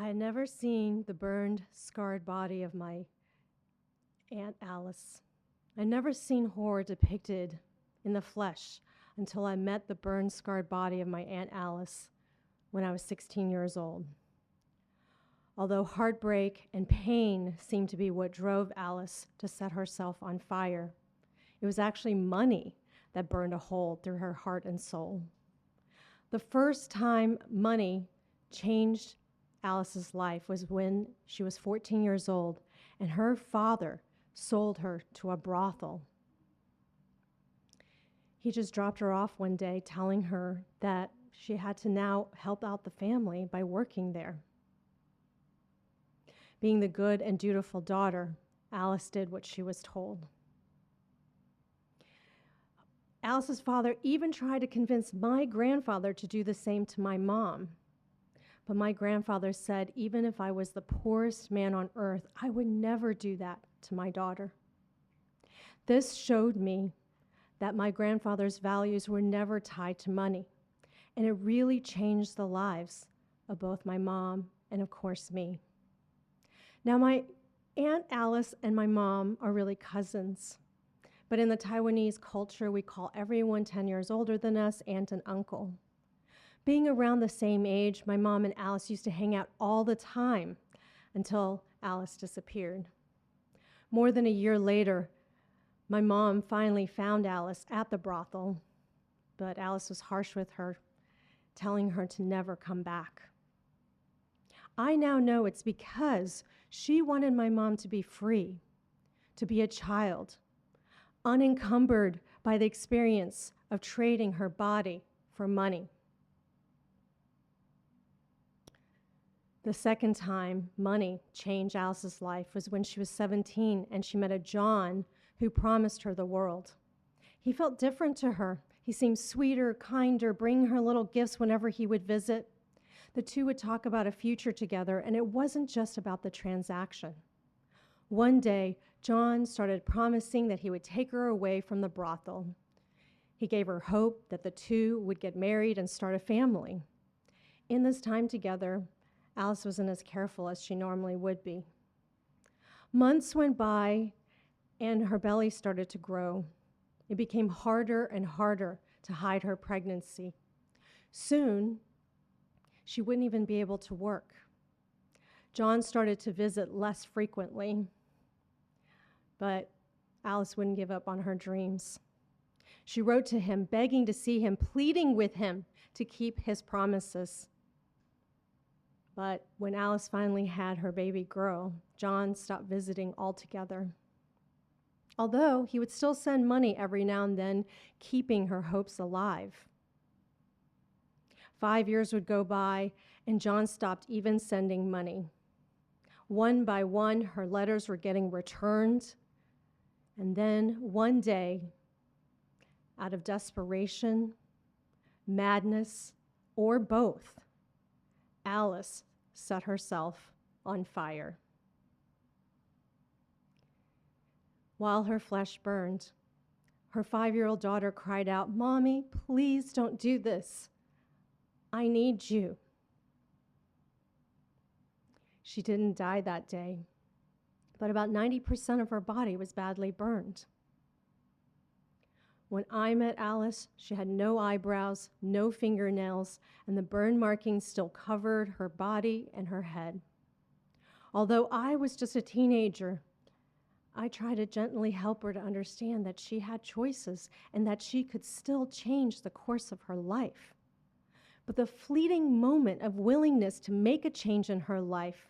I had never seen the burned, scarred body of my Aunt Alice. I'd never seen horror depicted in the flesh until I met the burned, scarred body of my Aunt Alice when I was 16 years old. Although heartbreak and pain seemed to be what drove Alice to set herself on fire, it was actually money that burned a hole through her heart and soul. The first time money changed Alice's life was when she was 14 years old and her father sold her to a brothel. He just dropped her off one day telling her that she had to now help out the family by working there. Being the good and dutiful daughter, Alice did what she was told. Alice's father even tried to convince my grandfather to do the same to my mom. But my grandfather said, even if I was the poorest man on earth, I would never do that to my daughter. This showed me that my grandfather's values were never tied to money, and it really changed the lives of both my mom and, of course, me. Now, my Aunt Alice and my mom are really cousins, but in the Taiwanese culture, we call everyone 10 years older than us aunt and uncle. Being around the same age, my mom and Alice used to hang out all the time until Alice disappeared. More than a year later, my mom finally found Alice at the brothel, but Alice was harsh with her, telling her to never come back. I now know it's because she wanted my mom to be free, to be a child, unencumbered by the experience of trading her body for money. The second time money changed Alice's life was when she was 17 and she met a John who promised her the world. He felt different to her. He seemed sweeter, kinder, bringing her little gifts whenever he would visit. The two would talk about a future together, and it wasn't just about the transaction. One day, John started promising that he would take her away from the brothel. He gave her hope that the two would get married and start a family. In this time together, Alice wasn't as careful as she normally would be. Months went by, and her belly started to grow. It became harder and harder to hide her pregnancy. Soon, she wouldn't even be able to work. John started to visit less frequently, but Alice wouldn't give up on her dreams. She wrote to him, begging to see him, pleading with him to keep his promises. But when Alice finally had her baby girl, John stopped visiting altogether. Although he would still send money every now and then, keeping her hopes alive. 5 years would go by, and John stopped even sending money. One by one, her letters were getting returned. And then one day, out of desperation, madness, or both, Alice set herself on fire. While her flesh burned, her 5-year-old daughter cried out, "Mommy, please don't do this. I need you." She didn't die that day, but about 90% of her body was badly burned. When I met Alice, she had no eyebrows, no fingernails, and the burn markings still covered her body and her head. Although I was just a teenager, I tried to gently help her to understand that she had choices and that she could still change the course of her life. But the fleeting moment of willingness to make a change in her life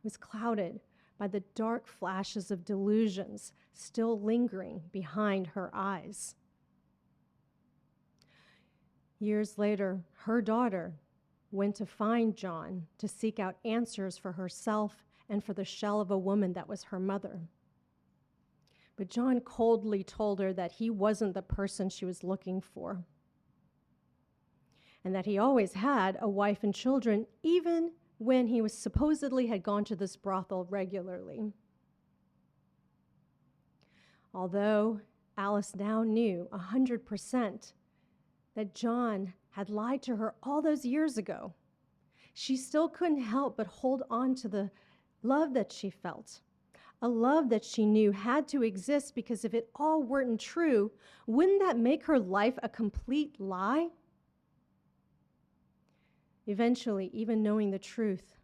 was clouded by the dark flashes of delusions still lingering behind her eyes. Years later, her daughter went to find John to seek out answers for herself and for the shell of a woman that was her mother. But John coldly told her that he wasn't the person she was looking for, and that he always had a wife and children, even when he was supposedly had gone to this brothel regularly. Although Alice now knew 100% that John had lied to her all those years ago, she still couldn't help but hold on to the love that she felt, a love that she knew had to exist, because if it all weren't true, wouldn't that make her life a complete lie? Eventually, even knowing the truth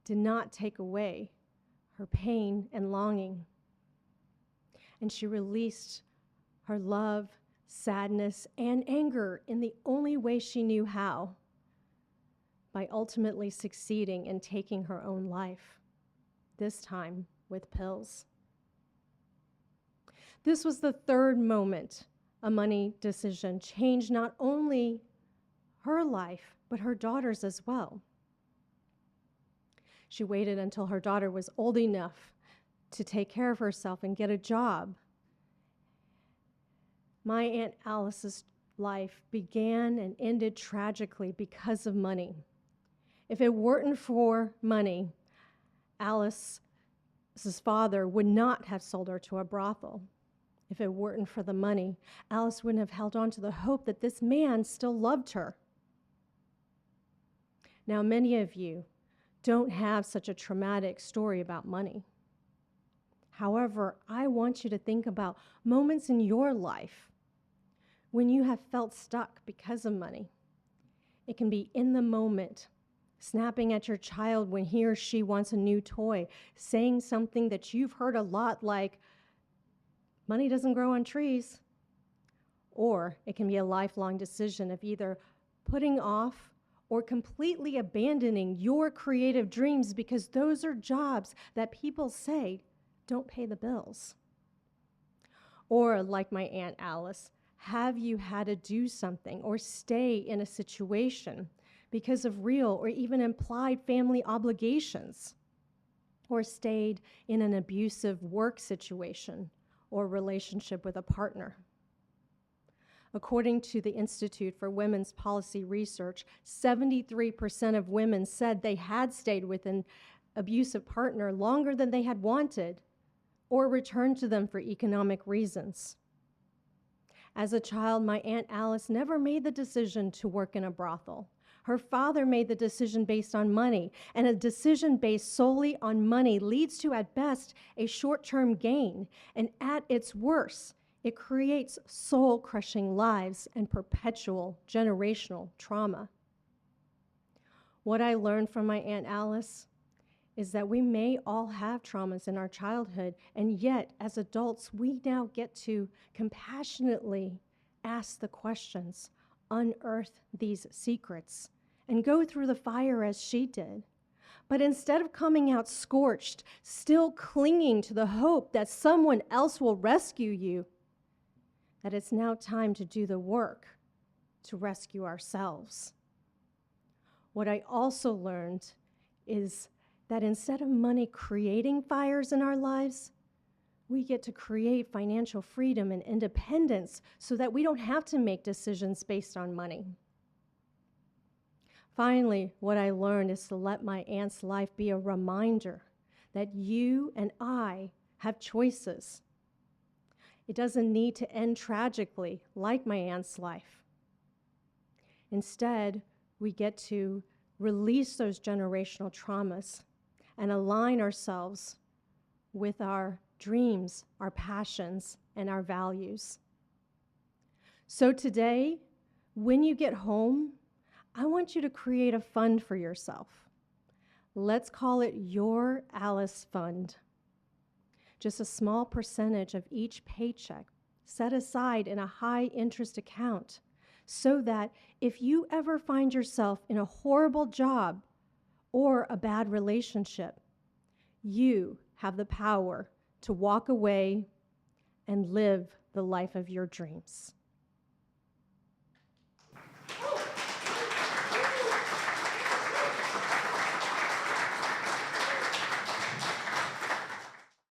did not take away her pain and longing. And she released her love, sadness, and anger in the only way she knew how, by ultimately succeeding in taking her own life, this time with pills. This was the third moment a money decision changed not only her life, but her daughter's as well. She waited until her daughter was old enough to take care of herself and get a job. My Aunt Alice's life began and ended tragically because of money. If it weren't for money, Alice's father would not have sold her to a brothel. If it weren't for the money, Alice wouldn't have held on to the hope that this man still loved her. Now, many of you don't have such a traumatic story about money. However, I want you to think about moments in your life when you have felt stuck because of money. It can be in the moment, snapping at your child when he or she wants a new toy, saying something that you've heard a lot like, money doesn't grow on trees. Or it can be a lifelong decision of either putting off or completely abandoning your creative dreams because those are jobs that people say don't pay the bills. Or, like my Aunt Alice, have you had to do something or stay in a situation because of real or even implied family obligations? Or stayed in an abusive work situation or relationship with a partner? According to the Institute for Women's Policy Research, 73% of women said they had stayed with an abusive partner longer than they had wanted or returned to them for economic reasons. As a child, my Aunt Alice never made the decision to work in a brothel. Her father made the decision based on money, and a decision based solely on money leads to, at best, a short-term gain, and at its worst, it creates soul-crushing lives and perpetual generational trauma. What I learned from my Aunt Alice is that we may all have traumas in our childhood, and yet, as adults, we now get to compassionately ask the questions, unearth these secrets, and go through the fire as she did. But instead of coming out scorched, still clinging to the hope that someone else will rescue you, that it's now time to do the work to rescue ourselves. What I also learned is that instead of money creating fires in our lives, we get to create financial freedom and independence so that we don't have to make decisions based on money. Finally, what I learned is to let my aunt's life be a reminder that you and I have choices. It doesn't need to end tragically like my aunt's life. Instead, we get to release those generational traumas and align ourselves with our dreams, our passions, and our values. So today, when you get home, I want you to create a fund for yourself. Let's call it your Alice Fund. Just a small percentage of each paycheck set aside in a high-interest account so that if you ever find yourself in a horrible job or a bad relationship, you have the power to walk away and live the life of your dreams.